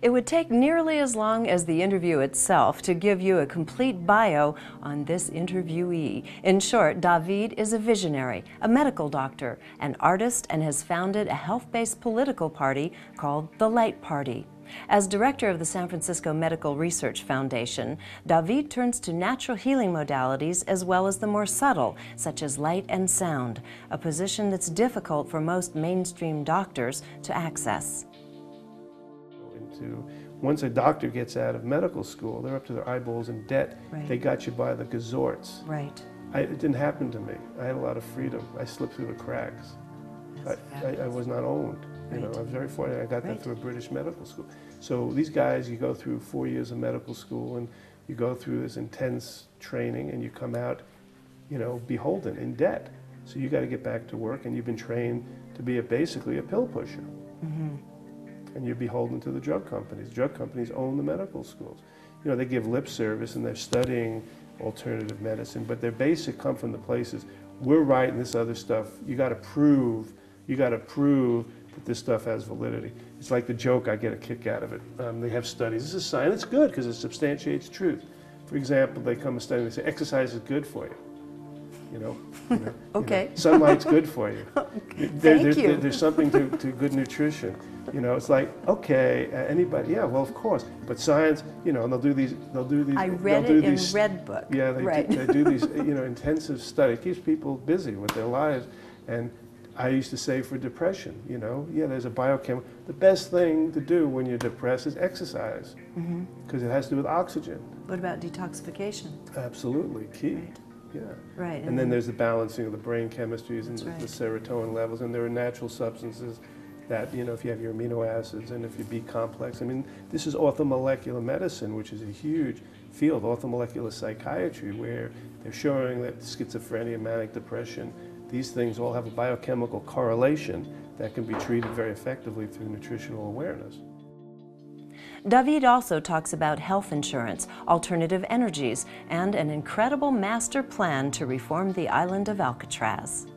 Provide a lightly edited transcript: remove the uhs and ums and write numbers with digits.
It would take nearly as long as the interview itself to give you a complete bio on this interviewee. In short, David is a visionary, a medical doctor, an artist, and has founded a health-based political party called the Light Party. As director of the San Francisco Medical Research Foundation, David turns to natural healing modalities as well as the more subtle, such as light and sound, a position that's difficult for most mainstream doctors to access. Once a doctor gets out of medical school, they're up to their eyeballs in debt. Right. They got you by the gazorts. Right. It didn't happen to me. I had a lot of freedom. I slipped through the cracks. I was not owned. You know, I was very fortunate. I got that through a British medical school. So these guys, you go through 4 years of medical school and you go through this intense training and you come out, you know, beholden, in debt. So you got to get back to work, and you've been trained to be basically a pill pusher. Mm-hmm. And you're beholden to the drug companies. Drug companies own the medical schools. You know, they give lip service and they're studying alternative medicine, but their basic come from the places, we're right and this other stuff, you got to prove that this stuff has validity. It's like the joke, I get a kick out of it. They have studies. This is science. It's good because it substantiates truth. For example, they come and study and they say, exercise is good for you. You know, Okay. You know, sunlight's good for you. Thank you. There's something to good nutrition. You know, it's like, okay, anybody, yeah, well, of course. But science, you know, and they'll do these. I read it in Red Book. Yeah, they do these, you know, intensive studies. It keeps people busy with their lives. And I used to say for depression, you know, yeah, there's a biochemical. The best thing to do when you're depressed is exercise, because it has to do with oxygen. What about detoxification? Absolutely, key. Right. Yeah. Right. And then there's the balancing of the brain chemistries and That's the serotonin levels, and there are natural substances that, you know, if you have your amino acids and if you B complex, I mean, this is orthomolecular medicine, which is a huge field, orthomolecular psychiatry, where they're showing that schizophrenia, manic depression, these things all have a biochemical correlation that can be treated very effectively through nutritional awareness. David also talks about health insurance, alternative energies, and an incredible master plan to reform the island of Alcatraz.